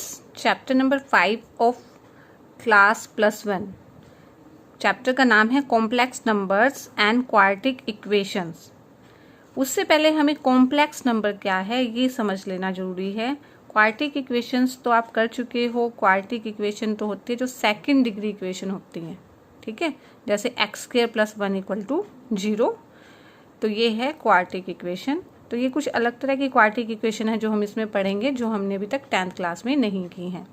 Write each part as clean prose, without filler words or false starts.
Students, chapter number 5 of class +1। Chapter का नाम है complex numbers and quadratic equations. उससे पहले हमें कॉम्प्लेक्स नंबर क्या है ये समझ लेना जरूरी है। क्वाड्रेटिक इक्वेशंस तो आप कर चुके हो। क्वाड्रेटिक इक्वेशन तो होती है जो सेकंड डिग्री इक्वेशन होती हैं, ठीक है, जैसे x² + 1 = 0। तो ये है क्वाड्रेटिक इक्वेशन। तो ये कुछ अलग तरह की क्वाड्रेटिक इक्वेशन है जो हम इसमें पढ़ेंगे, जो हमने अभी तक 10th क्लास में नहीं की हैं।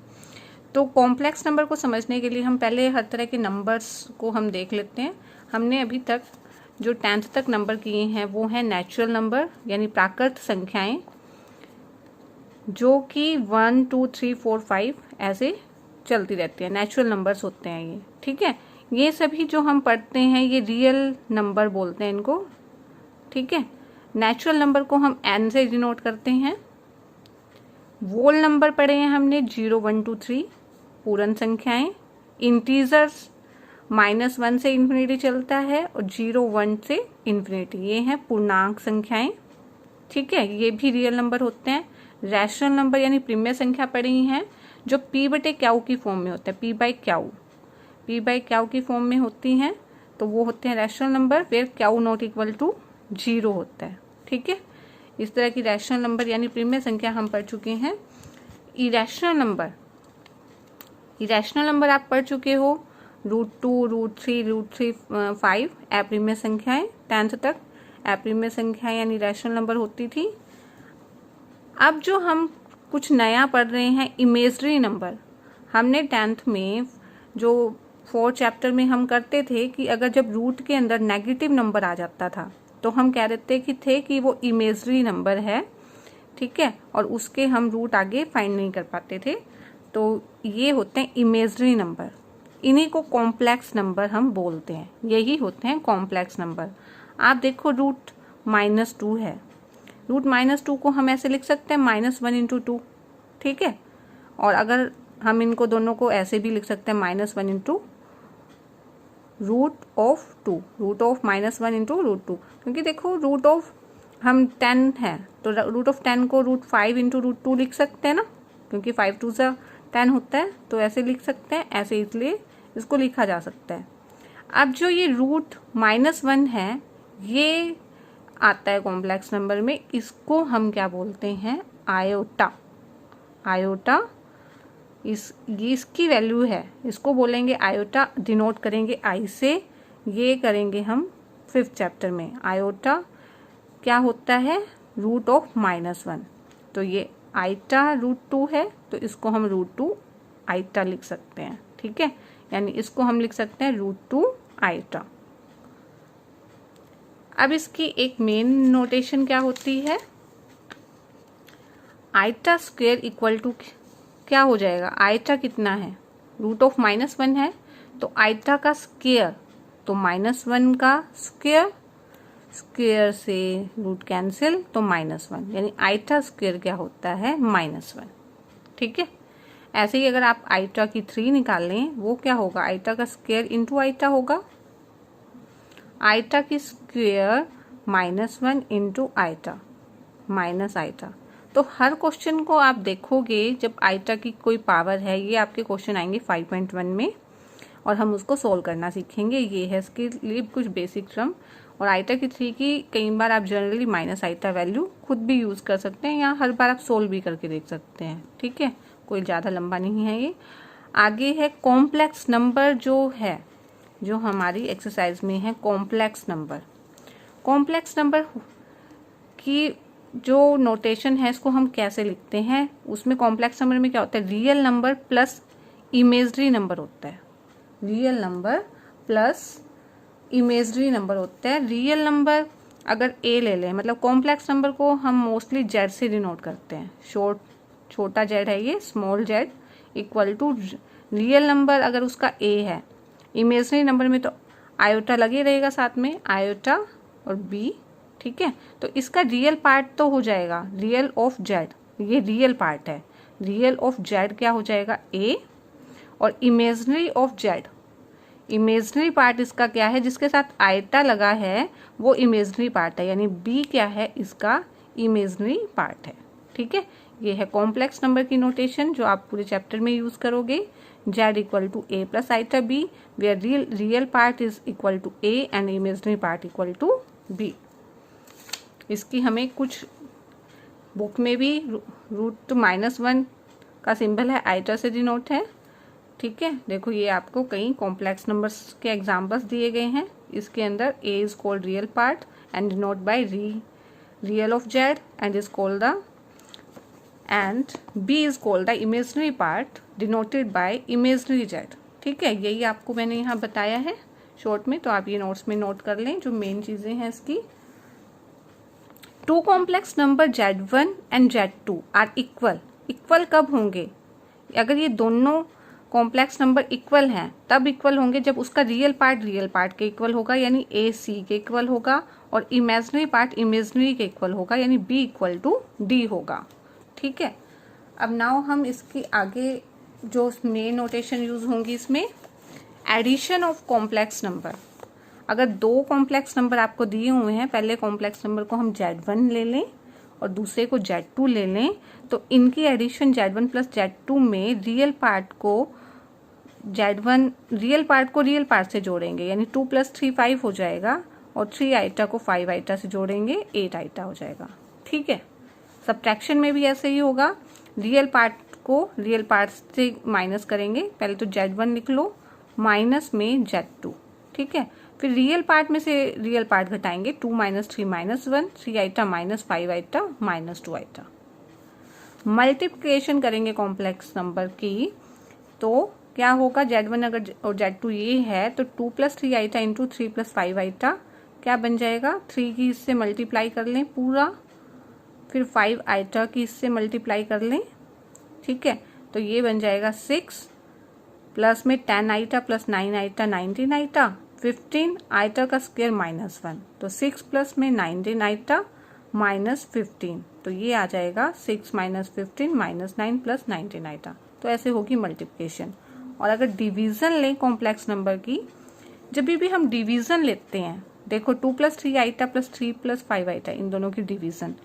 तो कॉम्प्लेक्स नंबर को समझने के लिए हम पहले हर तरह के नंबर्स को हम देख लेते हैं। हमने अभी तक जो 10th तक नंबर किए हैं वो हैं नेचुरल नंबर, यानी प्राकृत संख्याएं, जो कि 1 2 3 4 5 ऐसे चलती रहती है। नेचुरल नंबर्स होते हैं ये, ठीक है। ये सभी जो हम पढ़ते हैं ये रियल नंबर बोलते हैं इनको, ठीक है। नेचुरल नंबर को हम n से डिनोट करते हैं। वोल नंबर पढ़े हैं हमने 0 1 2 3 पूर्ण संख्याएं। इंटीजर्स -1 से इन्फिनिटी चलता है और 0 1 से इन्फिनिटी, ये हैं पूर्णांक संख्याएं, ठीक है। ये भी रियल नंबर होते हैं। रैशनल नंबर यानी प्रिमेय संख्या पढ़ी हैं जो p/q की फॉर्म में होता है। p/q की फॉर्म में होती हैं तो वो होते हैं रैशनल नंबर, फिर q ≠ 0 होता है, ठीक है। इस तरह की रैशनल नंबर यानी प्रिमेय संख्या हम पढ़ चुके हैं। इरेशनल नंबर आप पढ़ चुके हो, √2 √3 5 अप्रिमेय संख्याएं 10th तक। अप्रिमेय संख्या यानी रैशनल नंबर होती थी। अब जो हम कुछ नया पढ़ रहे हैं इमेजनरी नंबर। हमने 10th में जो 4th चैप्टर में हम करते थे कि अगर जब रूट के अंदर नेगेटिव नंबर आ जाता था तो हम कह देते थे कि वो इमेजनरी नंबर है, ठीक है, और उसके हम रूट आगे फाइंड नहीं कर पाते थे। तो ये होते हैं इमेजनरी नंबर। इन्हीं को कॉम्प्लेक्स नंबर हम बोलते हैं। यही होते हैं कॉम्प्लेक्स नंबर। आप देखो √-2 है। √-2 को हम ऐसे लिख सकते हैं -1 × 2, ठीक है। और अगर हम इनको दोनों को ऐसे भी लिख सकते हैं -1 × √2, √1 × √2, क्योंकि देखो हम 10 है तो √10 को √5 × √2 लिख सकते हैं ना, क्योंकि 5 2 से 10 होता है, तो ऐसे लिख सकते हैं, ऐसे इसलिए इसको लिखा जा सकता है। अब जो ये √-1 है ये आता है कॉम्प्लेक्स नंबर में, इसको हम क्या बोलते हैं, आयोटा। ये इसकी वैल्यू है, इसको बोलेंगे आयोटा, डिनोट करेंगे आई से। ये करेंगे हम 5th चैप्टर में। आयोटा क्या होता है, √-1। तो ये आइटा √2 है तो इसको हम √2 आइटा लिख सकते हैं, ठीक है, यानी इसको हम लिख सकते हैं √2 आइटा। अब इसकी एक मेन नोटेशन क्या होती है, आइटा स्क्वायर इक्वल टू क्या हो जाएगा, आइटा कितना है, √-1 है तो आइटा का स्क्वायर, तो -1 का स्क्वायर से रूट कैंसिल तो -1, यानी आइटा स्क्वायर क्या होता है, -1, ठीक है। ऐसे ही अगर आप आइटा की 3 निकाल लें, वो क्या होगा, आइटा का स्क्वायर इंटू आइटा होगा। आइटा की square -1 into iota minus iota. तो हर क्वेश्चन को आप देखोगे जब आइटा की कोई पावर है, ये आपके क्वेश्चन आएंगे 5.1 में और हम उसको सोल्व करना सीखेंगे। ये है इसके लिए कुछ बेसिक टर्म। और आइटा की 3 की कई बार आप जनरली माइनस आइटा वैल्यू खुद भी यूज़ कर सकते हैं या हर बार आप सोल्व भी करके देख सकते हैं, ठीक है, कोई ज़्यादा लंबा नहीं है ये। आगे है कॉम्प्लेक्स नंबर, जो हमारी एक्सरसाइज में है कॉम्प्लेक्स नंबर। कॉम्प्लेक्स नंबर की जो नोटेशन है इसको हम कैसे लिखते हैं, उसमें कॉम्प्लेक्स नंबर में क्या होता है, real number plus imaginary number होता है। Real number plus imaginary number होता है। रियल नंबर अगर a ले लें, मतलब कॉम्प्लेक्स नंबर को हम मोस्टली z से डिनोट करते हैं। छोटा z है ये, small z equal to real number अगर उसका a है। इमेजनरी नंबर में तो आयोटा लगे रहेगा साथ में, आयोटा और b, ठीक है। तो इसका रियल पार्ट तो हो जाएगा रियल ऑफ z, ये रियल पार्ट है। रियल ऑफ z क्या हो जाएगा, a, और imaginary of z, imaginary part इसका क्या है, जिसके साथ आयता लगा है वो इमेजनरी पार्ट है, यानी b क्या है, इसका इमेजनरी पार्ट है, ठीक है। ये है कॉम्प्लेक्स नंबर की नोटेशन जो आप पूरे चैप्टर में यूज करोगे। z equal to a plus iota b where real part is equal to a and imaginary part equal to b। इसकी हमें कुछ बुक में भी √-1 का सिंबल है, आइटा से डिनोट है। ठीक है, देखो ये आपको कई कॉम्प्लेक्स नंबर्स के एग्जाम्पल्स दिए गए हैं। इसके अंदर a is called real part and denote by real of z and is called the and b is called the imaginary part denoted by imaginary z। ठीक है, यही आपको मैंने यहाँ बताया है शॉर्ट में, तो आप ये नोट्स में नोट कर लें जो मेन चीजें हैं इसकी। Two complex number z1 and z2 are equal. Equal कब होंगे? अगर ये दोनों कॉम्प्लेक्स नंबर इक्वल हैं तब इक्वल होंगे जब उसका रियल पार्ट के इक्वल होगा यानी a c के इक्वल होगा, और इमेजिनरी पार्ट इमेजिनरी के इक्वल होगा यानी b इक्वल टू d होगा। ठीक है, अब नाउ हम इसकी आगे जो मेन नोटेशन यूज होंगी इसमें एडिशन ऑफ कॉम्प्लेक्स नंबर। अगर दो कॉम्प्लेक्स नंबर आपको दिए हुए हैं, पहले कॉम्प्लेक्स नंबर को हम z1 ले लें और दूसरे को z2 ले लें, तो इनकी एडिशन z1 प्लस z2 में रियल पार्ट को रियल पार्ट से जोड़ेंगे यानी 2 + 3 5 हो जाएगा, और 3 आइटा को 5 आइटा से जोड़ेंगे 8 आइटा हो जाएगा। ठीक है, सब्ट्रैक्शन में भी ऐसे ही होगा, रियल पार्ट को रियल पार्ट से माइनस करेंगे। पहले तो z1 लिख लो माइनस में z2। ठीक है, फिर रियल पार्ट में से रियल पार्ट घटाएंगे, 2 - 3 - 1, 3 आइटा -5 आइटा -2 आइटा। मल्टीप्लिकेशन करेंगे कॉम्प्लेक्स नंबर की, तो क्या होगा, z1 अगर और z2 ये है तो 2 + 3 आइटा इंटू 3 + 5 आइटा क्या बन जाएगा, 3 की इससे मल्टीप्लाई कर लें पूरा, फिर 5 आइटा की इससे मल्टीप्लाई कर लें। ठीक है, तो ये बन जाएगा 6 प्लस में 10 iota plus 9 iota 19 iota, 15 iota का स्क्वायर -1, तो 6 प्लस में 19 आइटा -15, तो ये आ जाएगा 6 - 15 -9 प्लस 19 आइटा। तो ऐसे होगी मल्टीप्लिकेशन। और अगर डिवीजन लें कॉम्प्लेक्स नंबर की, जब भी हम डिवीजन लेते हैं, देखो 2 + 3 आइटा प्लस 3 + 5 आइटा, इन दोनों की डिवीजन।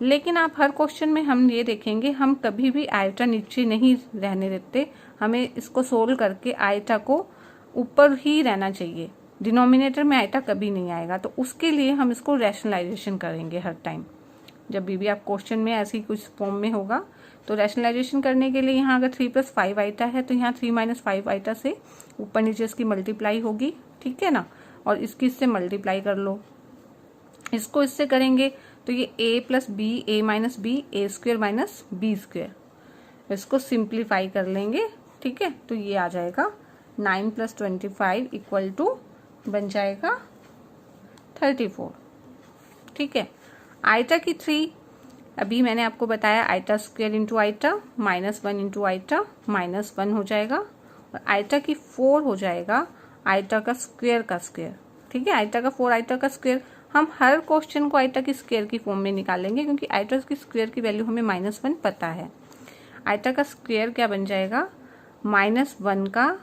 लेकिन आप हर क्वेश्चन में हम ये देखेंगे, हम कभी भी आइटा नीचे नहीं रहने देते, हमें इसको सोल्व करके आइटा को ऊपर ही रहना चाहिए, डिनोमिनेटर में आइटा कभी नहीं आएगा। तो उसके लिए हम इसको रैशनलाइजेशन करेंगे हर टाइम, जब भी आप क्वेश्चन में ऐसी कुछ फॉर्म में होगा। तो रैशनलाइजेशन करने के लिए यहाँ अगर 3 + 5 आइटा है तो यहाँ 3 - 5 आइटा से ऊपर नीचे इसकी मल्टीप्लाई होगी। ठीक है ना, और इसकी इससे मल्टीप्लाई कर लो, इसको इससे करेंगे तो ये a + b a - b a² - b², इसको सिंप्लीफाई कर लेंगे। ठीक है, तो ये आ जाएगा 9 + 25 इक्वल टू बन जाएगा 34। ठीक है, आइटा की 3 अभी मैंने आपको बताया, iota square into iota -1 into iota -1 हो जाएगा, और आइटा की 4 हो जाएगा आइटा का स्क्वायर का स्क्वायर। ठीक है, आइटा का 4 आइटा का स्क्वायर। हम हर क्वेश्चन को आइटा की स्क्वायर की फॉर्म में निकालेंगे क्योंकि आइटा की स्क्वायर की वैल्यू हमें -1 पता है। आइटा का स्क्वायर क्या बन जाएगा, -1 का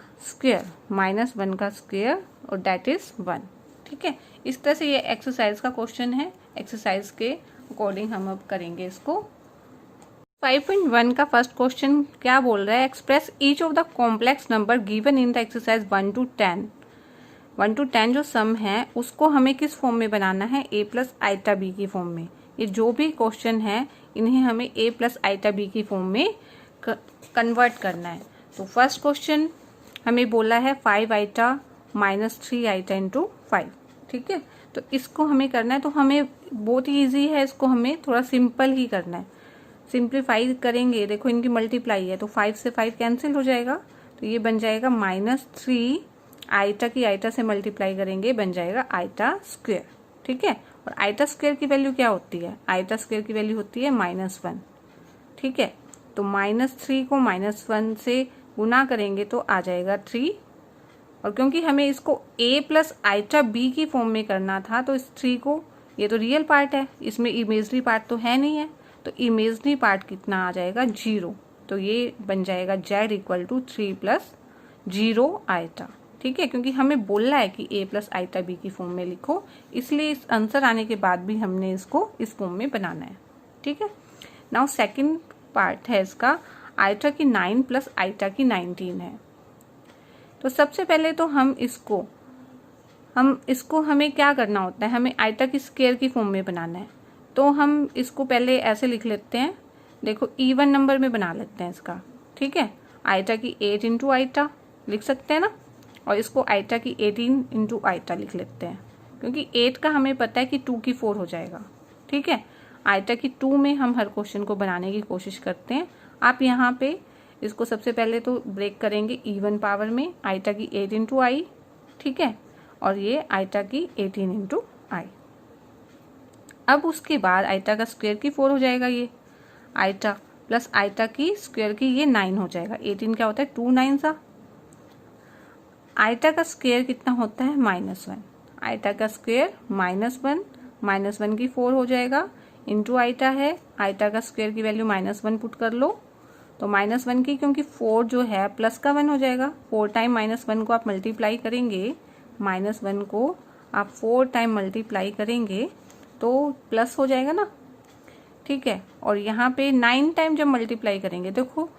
स्क्वायर और दैट इज 1। ठीक है, इस तरह से ये एक्सरसाइज का क्वेश्चन है, एक्सरसाइज के अकॉर्डिंग हम अब करेंगे इसको। 5.1 का फर्स्ट क्वेश्चन क्या बोल रहा है, express each of the complex number given in the exercise 1 to 10। 1 to 10 जो सम है उसको हमें किस फॉर्म में बनाना है, a + आइटा b की फॉर्म में। ये जो भी क्वेश्चन है इन्हें हमें a + आइटा b की फॉर्म में कन्वर्ट करना है। तो फर्स्ट क्वेश्चन हमें बोला है 5 आइटा -3 आइटा इंटू 5। ठीक है, तो इसको हमें करना है, तो हमें बहुत ही ईजी है, इसको हमें थोड़ा सिंपल ही करना है। सिंप्लीफाई करेंगे, देखो इनकी मल्टीप्लाई है तो 5 से 5 कैंसिल हो जाएगा, तो ये बन जाएगा -3 आइटा की आइटा से मल्टीप्लाई करेंगे बन जाएगा आइटा स्क्वायर। ठीक है, और आइटा स्क्वायर की वैल्यू क्या होती है, आइटा स्क्वायर की वैल्यू होती है -1। ठीक है, तो -3 को -1 से गुना करेंगे तो आ जाएगा 3, और क्योंकि हमें इसको a + आइटा b की फॉर्म में करना था तो इस 3 को, ये तो रियल पार्ट है, इसमें इमेजनरी पार्ट तो है नहीं है, तो इमेजनरी पार्ट कितना आ जाएगा 0, तो ये बन जाएगा z इक्वल टू 3 + 0 आइटा। ठीक है, क्योंकि हमें बोलना है कि a + आइटा b की फॉर्म में लिखो, इसलिए इस आंसर आने के बाद भी हमने इसको इस फॉर्म में बनाना है। ठीक है, नाउ सेकंड पार्ट है इसका आइटा की 9 प्लस आइटा की 19 है। तो सबसे पहले तो हमें क्या करना होता है, हमें आइटा की स्क्वायर की फॉर्म में बनाना है। तो हम इसको पहले ऐसे लिख लेते हैं, देखो इवन नंबर में बना लेते हैं इसका, ठीक है। आइटा की 8 इंटू आइटा लिख सकते हैं ना, और इसको आइटा की 18 इंटू आइटा लिख लेते हैं, क्योंकि 8 का हमें पता है कि 2 की 4 हो जाएगा, ठीक है। आइटा की 2 में हम हर क्वेश्चन को बनाने की कोशिश करते हैं। आप यहाँ पे इसको सबसे पहले तो ब्रेक करेंगे इवन पावर में, आइटा की 8 इंटू आई, ठीक है, और ये आइटा की 18 इंटू आई। अब उसके बाद आइटा का स्क्वायर की 4 हो जाएगा, ये आइटा प्लस आइटा की स्क्वायर की ये 9 हो जाएगा। 18 क्या होता है, 2 9 सा। आइटा का स्क्वायर कितना होता है, -1। आइटा का स्क्वायर -1, -1 की 4 हो जाएगा, इंटू आइटा है, आइटा का स्क्वायर की वैल्यू -1 पुट कर लो, तो -1 की, क्योंकि 4 जो है प्लस का 1 हो जाएगा। 4 टाइम -1 को आप मल्टीप्लाई करेंगे, -1 को आप 4 टाइम मल्टीप्लाई करेंगे तो प्लस हो जाएगा ना, ठीक है। और यहाँ पे 9 टाइम जब मल्टीप्लाई करेंगे, देखो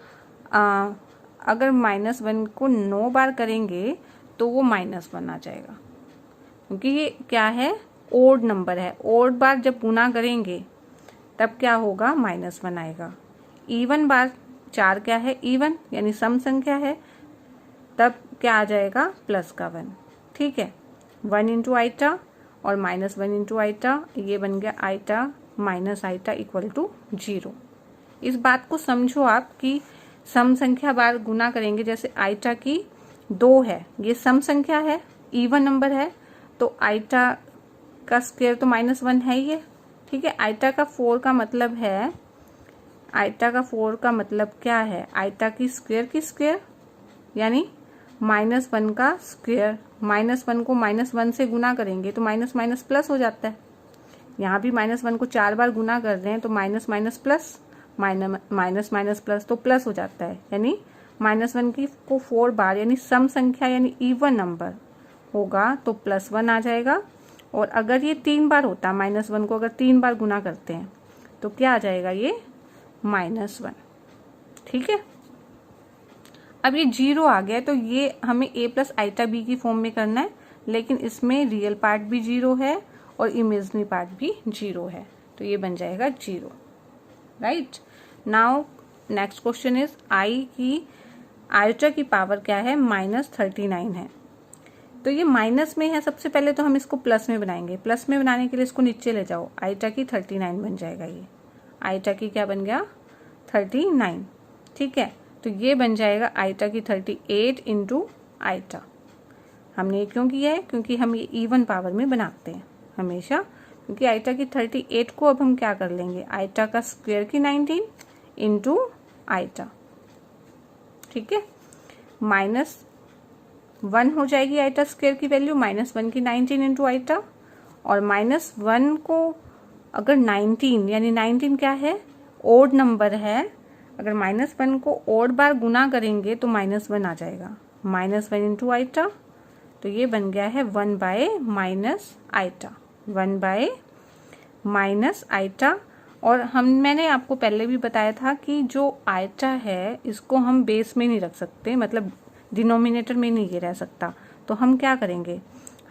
अगर -1 को 9 बार करेंगे तो वो -1 आ जाएगा, क्योंकि ये क्या है, ओड नंबर है। ओड बार जब गुना करेंगे तब क्या होगा, -1 आएगा। इवन बार 4 क्या है, इवन यानी सम संख्या है, तब क्या आ जाएगा, प्लस का 1, ठीक है। 1 इंटू आइटा और -1 इंटू आइटा, ये बन गया iota minus iota equal to 0। इस बात को समझो आप कि सम संख्या बार गुना करेंगे, जैसे आइटा की 2 है, ये सम संख्या है, इवन नंबर है, तो आइटा का स्क्वायर तो -1 है ही है, ठीक है। आइटा का 4 का मतलब है, आइटा का 4 का मतलब क्या है, आइटा की स्क्वायर यानी -1 का स्क्वायर। -1 को -1 से गुना करेंगे तो माइनस माइनस प्लस हो जाता है। यहाँ भी -1 को 4 बार गुना कर रहे हैं तो minus minus plus, minus minus plus तो प्लस हो जाता है, यानी -1 की को 4 बार यानी सम संख्या यानी इवन नंबर होगा तो +1 आ जाएगा। और अगर ये 3 बार होता, -1 को अगर 3 बार गुना करते हैं तो क्या आ जाएगा, ये -1, ठीक है। अब ये 0 आ गया, तो ये हमें a प्लस आइटा b की फॉर्म में करना है, लेकिन इसमें रियल पार्ट भी 0 है और इमेजिनरी पार्ट भी 0 है, तो ये बन जाएगा 0, right. Now next question is I की आइटा की पावर क्या है, -39 है। तो ये माइनस में है, सबसे पहले तो हम इसको प्लस में बनाएंगे। प्लस में बनाने के लिए इसको नीचे ले जाओ, आइटा की 39 बन जाएगा। ये आइटा की क्या बन गया, 39, ठीक है। तो ये बन जाएगा आइटा की 38 इंटू आइटा। हमने ये क्यों किया है, क्योंकि हम ये इवन पावर में बनाते हैं हमेशा, क्योंकि आइटा की 38 को अब हम क्या कर लेंगे, आइटा का स्क्वायर की 19 इंटू आइटा, ठीक है। -1 हो जाएगी आइटा स्क्वायर की वैल्यू, -1 की 19 इंटू आइटा, और -1 को अगर 19 यानी 19 क्या है, ओड नंबर है, अगर -1 को ओड बार गुना करेंगे तो -1 आ जाएगा, -1 इंटू आइटा, तो ये बन गया है 1 by minus iota, 1 by minus iota. और मैंने आपको पहले भी बताया था कि जो आइटा है इसको हम बेस में नहीं रख सकते, मतलब डिनोमिनेटर में नहीं ये रह सकता। तो हम क्या करेंगे,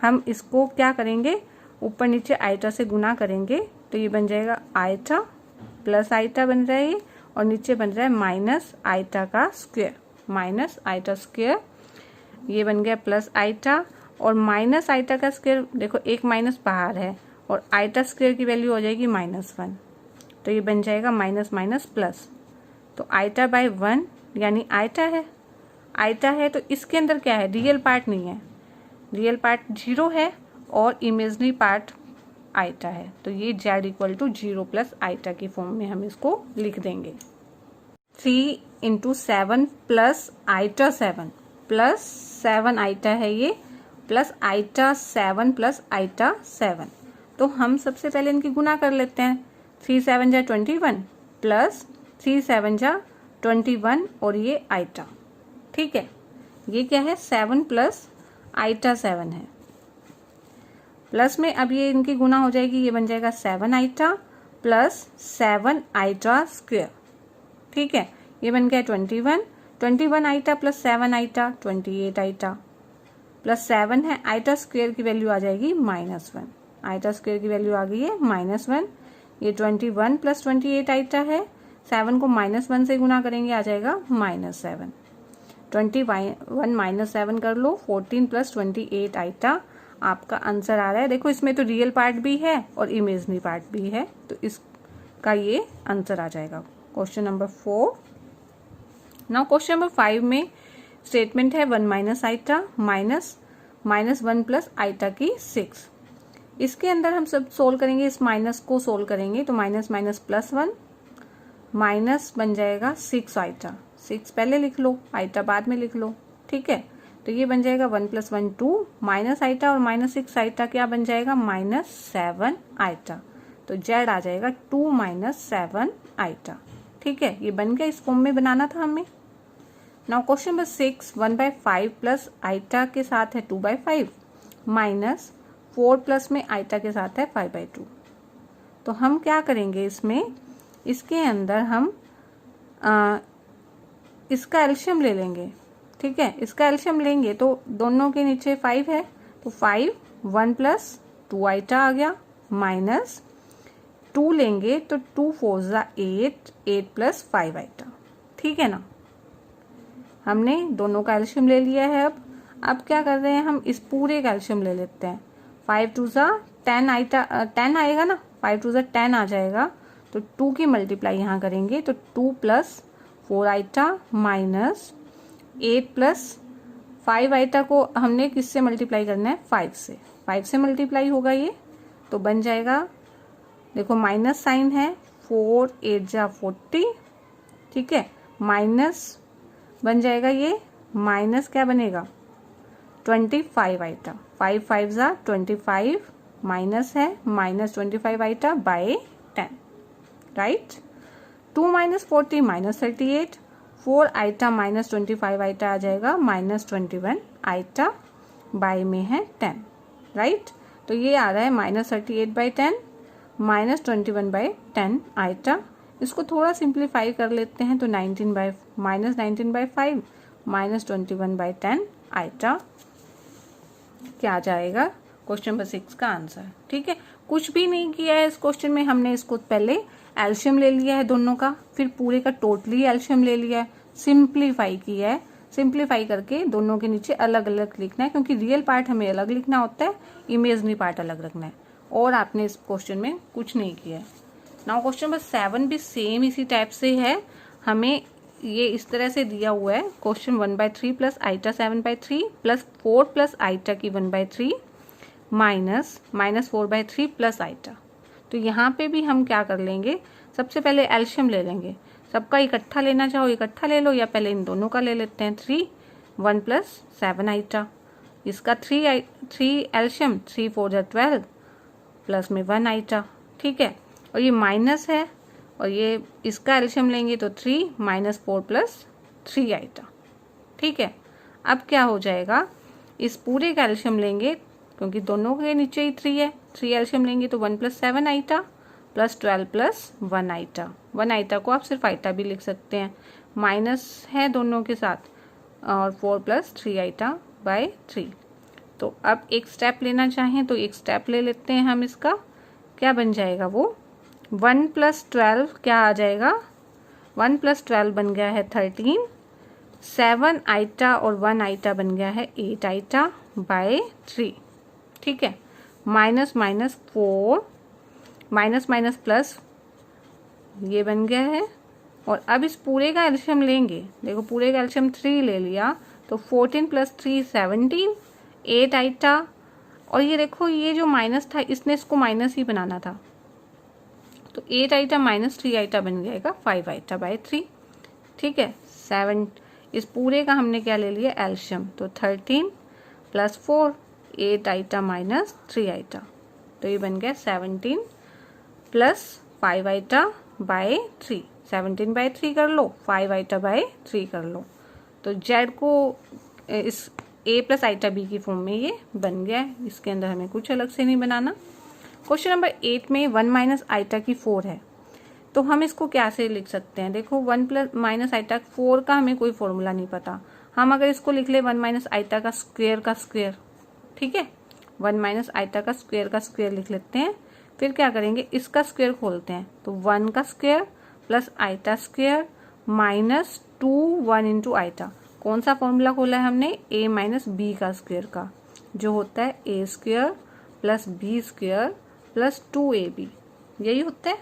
हम इसको क्या करेंगे, ऊपर नीचे आइटा से गुना करेंगे, तो ये बन जाएगा आइटा प्लस आइटा बन रहा है, और नीचे बन रहा है माइनस आइटा का स्क्वायर, माइनस आइटा स्क्वायर, ये बन गया प्लस आइटा, और माइनस आइटा का स्क्वायर, देखो एक माइनस बाहर है, और आइटा स्क्वायर की वैल्यू हो जाएगी -1, तो ये बन जाएगा माइनस माइनस प्लस। तो आइटा बाय 1 यानी आइटा है, आइटा है, तो इसके अंदर क्या है, रियल पार्ट नहीं है, रियल पार्ट 0 है और इमेजिनरी पार्ट आइटा है, तो ये z equal to 0 plus iota की फॉर्म में हम इसको लिख देंगे। 3 into 7 plus iota 7 plus 7 iota है ये, प्लस आइटा 7 प्लस आइटा 7, तो हम सबसे पहले इनकी गुना कर लेते हैं। 3 7 जा 21 प्लस 3 7 जा 21, और ये आइटा, ठीक है। ये क्या है, 7 प्लस आइटा 7 है, प्लस में अब ये इनकी गुना हो जाएगी, ये बन जाएगा 7 आइटा प्लस 7 आइटा स्क्वायर, ठीक है, ये बन गया 21, 21 iota plus 7 iota 28 iota plus 7 है, आइटा स्क्वायर की वैल्यू आ जाएगी -1, आइटा स्क्वायर की वैल्यू आ गई है -1। ये 21 प्लस 28 आइटा है, 7 को -1 से गुना करेंगे आ जाएगा -7, 21 माइनस 7 कर लो, 14 प्लस 28 आइटा आपका आंसर आ रहा है। देखो इसमें तो रियल पार्ट भी है और इमेजनरी पार्ट भी है, तो इसका ये आंसर आ जाएगा question number 4। Now question number 5 में स्टेटमेंट है 1 minus iota minus -1 plus iota की 6। इसके अंदर हम सब सोल्व करेंगे, इस माइनस को सोल्व करेंगे तो माइनस माइनस +1 माइनस बन जाएगा 6 आइटा, 6 पहले लिख लो, आइटा बाद में लिख लो, ठीक है। तो ये बन जाएगा 1 + 1 2 माइनस आइटा और -6 आइटा क्या बन जाएगा -7 आइटा। तो जेड आ जाएगा 2 - 7 आइटा, ठीक है। ये बन गया, इस फॉर्म में बनाना था हमें। Now question number 6, 1/5 plus iota के साथ है 2/5 माइनस 4 प्लस में आइटा के साथ है 5/2। तो हम क्या करेंगे इसमें, इसके अंदर हम इसका एलशियम ले लेंगे, ठीक है। इसका एलशियम लेंगे तो दोनों के नीचे 5 है, तो 5 1 + 2 आइटा आ गया, माइनस 2 लेंगे तो 2 4 = 8, 8 + 5 आइटा, ठीक है ना। हमने दोनों का एलशियम ले लिया है। अब क्या कर रहे हैं, हम इस पूरे का एलशियम ले लेते हैं। 5 2 = 10 आइटा, 10 आएगा ना, 5 2 = 10 आ जाएगा, तो 2 की मल्टीप्लाई यहाँ करेंगे तो 2 + 4 आइटा माइनस 8 + 5 आइटा को हमने किससे मल्टीप्लाई करना है, 5 से, 5 से मल्टीप्लाई होगा ये, तो बन जाएगा, देखो माइनस साइन है, 4 8 = 40, ठीक है, माइनस बन जाएगा ये, माइनस क्या बनेगा 25 आइटा, 5 5 = 25 माइनस है -25 iota by 10, right. 2 - 40 -38, 4 iota -25 iota आ जाएगा -21 आइटा, बाय में है 10, राइट। तो ये आ रहा है -38/10 -21/10 आइटा। इसको थोड़ा सिंप्लीफाई कर लेते हैं तो -19/5 -21/10 आइटा क्या आ जाएगा क्वेश्चन नंबर 6 का आंसर, ठीक है। कुछ भी नहीं किया है इस क्वेश्चन में, हमने इसको पहले एलशियम ले लिया है दोनों का, फिर पूरे का टोटली एलशियम ले लिया है, सिंप्लीफाई किया है, सिंप्लीफाई करके दोनों के नीचे अलग अलग लिखना है, क्योंकि रियल पार्ट हमें अलग लिखना होता है, इमेजनरी पार्ट अलग रखना है, और आपने इस क्वेश्चन में कुछ नहीं किया है। नाउ क्वेश्चन नंबर 7 भी सेम इसी टाइप से है, हमें ये इस तरह से दिया हुआ है, question 1/3 plus iota 7/3 plus 4 plus iota की 1/3 माइनस -4/3 प्लस आइटा। तो यहाँ पे भी हम क्या कर लेंगे, सबसे पहले एलशियम ले लेंगे, सबका इकट्ठा लेना चाहो इकट्ठा ले लो, या पहले इन दोनों का ले लेते हैं। 3 1 + 7 आइटा, इसका 3 एलशियम 3 4 = 12 प्लस में 1 आइटा, ठीक है। और ये माइनस है, और ये इसका एलशियम लेंगे तो 3 - 4 + 3 आइटा, ठीक है। अब क्या हो जाएगा, इस पूरे का एलशियम लेंगे क्योंकि दोनों के नीचे ही 3 है, 3 एलशियम लेंगे तो 1 + 7 आइटा प्लस 12 + 1 आइटा, 1 आइटा को आप सिर्फ आइटा भी लिख सकते हैं, माइनस है दोनों के साथ, और 4 + 3 आइटा बाय 3। तो अब एक स्टेप लेना चाहें तो एक स्टेप ले लेते हैं हम, इसका क्या बन जाएगा, वो 1 + 12 क्या आ जाएगा, 1 + 12 बन गया है 13, 7 आइटा और 1 आइटा बन गया है 8 आइटा बाय 3, ठीक है। Minus minus 4 minus minus plus ये बन गया है, और अब इस पूरे का एलशियम लेंगे, देखो पूरे का एलशियम 3 ले लिया तो 14 + 3 17, 8 आइटा, और ये देखो ये जो माइनस था इसने इसको माइनस ही बनाना था, तो 8 आइटा माइनस 3 आइटा बन जाएगा 5 आइटा बाय 3, ठीक है। 7 इस पूरे का हमने क्या ले लिया एलशियम, तो 13 + 4 8 आइटा माइनस 3 आइटा, तो ये बन गया 17 + 5 आइटा बाय 3, 17/3 कर लो, 5 आइटा बाय 3 कर लो, तो जेड को इस a + आइटा b की फॉर्म में ये बन गया है, इसके अंदर हमें कुछ अलग से नहीं बनाना। क्वेश्चन नंबर 8 में 1 - आइटा की 4 है, तो हम इसको कैसे लिख सकते हैं, देखो 1 प्लस माइनस आइटा 4 का हमें कोई फॉर्मूला नहीं पता, हम अगर इसको लिख ले 1 माइनस आइटा का स्क्वायर, ठीक है, 1 माइनस आइटा का स्क्वायर लिख लेते हैं। फिर क्या करेंगे, इसका स्क्वायर खोलते हैं, तो 1 का square plus iota square minus 2 1 into iota. कौन सा फॉर्मूला खोला है हमने, a माइनस बी का स्क्वायर का, जो होता है a square plus B square plus 2ab, यही होता है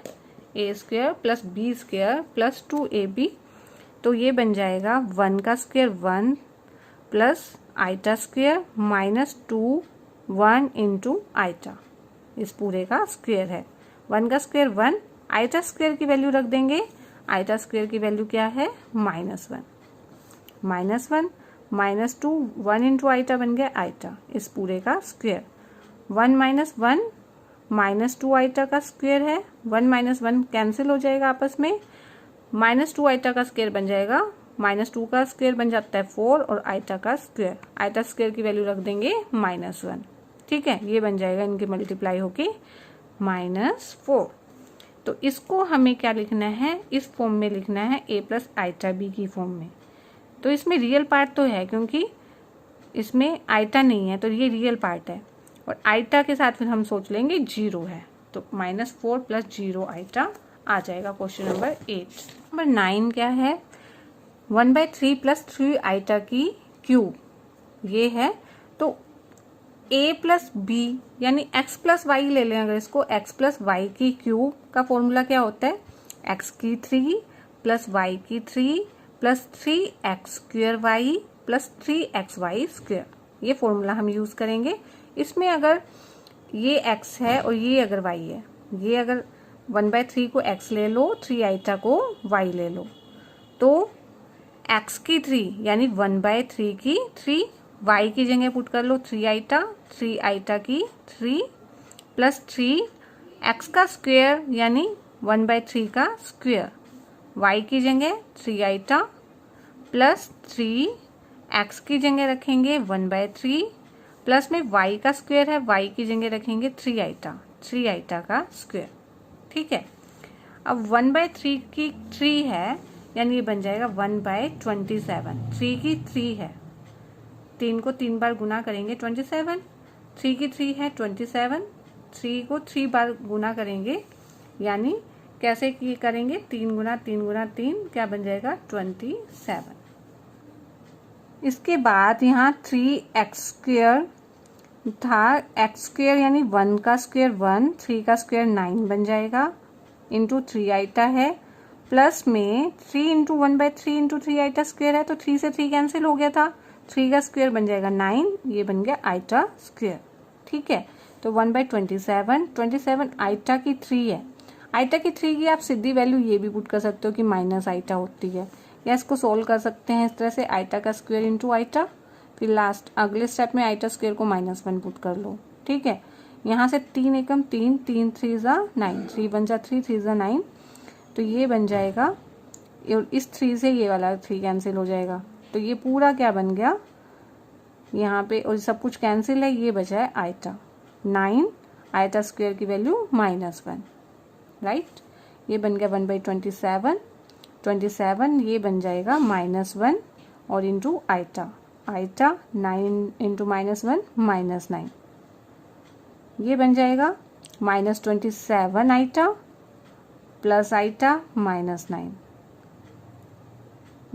a square plus B square plus 2ab। तो ये बन जाएगा 1 का square 1 plus iota square minus 2 1 into iota, इस पूरे का स्क्वायर है। 1 का स्क्वायर 1, आइटा स्क्वायर की वैल्यू रख देंगे, आइटा स्क्वायर की वैल्यू क्या है -1, -1 माइनस 2 1 इंटू आइटा बन गया आइटा, इस पूरे का स्क्वायर। 1 माइनस 1 माइनस 2 आइटा का स्क्वायर है, 1 माइनस 1 कैंसिल हो जाएगा आपस में, माइनस 2 आइटा का स्क्वायर बन जाएगा, माइनस 2 का स्क्वायर बन जाता है 4 और आइटा का स्क्वायर, आइटा स्क्वायर की वैल्यू रख देंगे -1, ठीक है, ये बन जाएगा इनके मल्टीप्लाई होके -4। तो इसको हमें क्या लिखना है, इस फॉर्म में लिखना है a प्लस आइटा बी की फॉर्म में। तो इसमें रियल पार्ट तो है क्योंकि इसमें आइटा नहीं है, तो ये रियल पार्ट है, और आइटा के साथ फिर हम सोच लेंगे 0 है, तो -4 प्लस 0 आइटा आ जाएगा क्वेश्चन नंबर 8। नंबर 9 क्या है, 1/3 प्लस 3 आइटा की क्यूब, ये है, तो a प्लस बी यानी x प्लस वाई ले लें, अगर इसको x प्लस वाई की क्यूब का फॉर्मूला क्या होता है, x की 3 प्लस y की 3 plus 3x square Y plus 3xy square, ये फॉर्मूला हम यूज करेंगे। इसमें अगर ये x है और ये अगर y है, ये अगर 1/3 को x ले लो, 3 आइटा को y ले लो, तो x की 3 यानी 1/3 की 3, y की जगह पुट कर लो 3 आइटा की 3 प्लस 3 x का स्क्वायर यानी 1/3 का स्क्वायर, y की जगह 3 आइटा प्लस 3 x की जगह रखेंगे 1/3 प्लस में y का स्क्वायर है, y की जगह रखेंगे 3 आइटा का स्क्वायर, ठीक है। अब 1/3 की 3 है यानी ये बन जाएगा 1/27, 3 की 3 है, 3 को 3 बार गुना करेंगे 27, 3 की 3 है 27, 3 को 3 बार गुना करेंगे, यानी कैसे की करेंगे, 3 गुना 3 गुना 3 क्या बन जाएगा 27। इसके बाद यहाँ 3x स्क्वायर था, x स्क्वायर यानी 1 का स्क्वायर 1, 3 का स्क्वायर 9 बन जाएगा, इंटू 3 आइटा है, प्लस में 3 इंटू 1/3 इंटू 3 आइटा स्क्वायर है, तो 3 से 3 कैंसिल हो गया था, 3 का स्क्वायर बन जाएगा 9, ये बन गया आइटा स्क्वायर, ठीक है। तो 1/27, 27 आइटा की 3 है, आइटा की 3 की आप सीधी वैल्यू ये भी पुट कर सकते हो कि माइनस आइटा होती है, या इसको सोल्व कर सकते हैं इस तरह से, आइटा का स्क्वायर इंटू आइटा, फिर लास्ट अगले स्टेप में आइटा स्क्वायर को -1 पुट कर लो, ठीक है। यहाँ से 3 एकम 3, 3 3 जा 9, 3 1 जा 3, 3 जा 9, तो ये बन जाएगा, इस 3 से ये वाला 3 कैंसिल हो जाएगा, तो ये पूरा क्या बन गया यहाँ पे, और सब कुछ कैंसिल है, ये बचा है आइटा 9, आइटा स्क्वायर की वैल्यू -1, राइट, ये बन गया 1/27, 27 ये बन जाएगा -1 और इंटू आइटा 9 इंटू -1 -9, ये बन जाएगा -27 iota plus iota -9।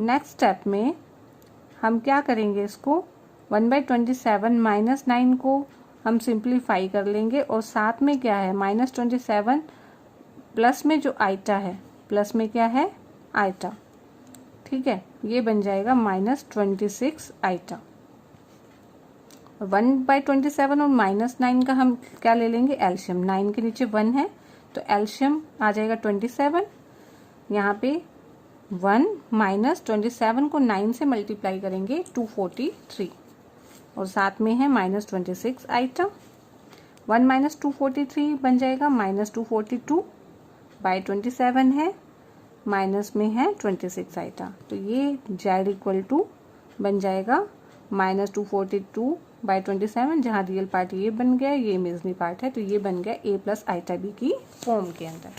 Next step में हम क्या करेंगे, इसको 1/27 -9 को हम सिंप्लीफाई कर लेंगे, और साथ में क्या है -27 प्लस में जो आइटा है, प्लस में क्या है आइटा, ठीक है, ये बन जाएगा -26 आइटा। 1/27 और -9 का हम क्या ले लेंगे एलशियम, 9 के नीचे 1 है तो एलशियम आ जाएगा 27, यहाँ पे 1 -27 को 9 से मल्टीप्लाई करेंगे 243, और साथ में है -26 आइटा, 1 - 243 बन जाएगा -242/27 है, माइनस में है 26 आइटा, तो ये z बन जाएगा -242/27, जहाँ रियल पार्ट ये बन गया, ये इमेजिनरी पार्ट है, तो ये बन गया a प्लस आइटा b की फॉर्म के अंदर।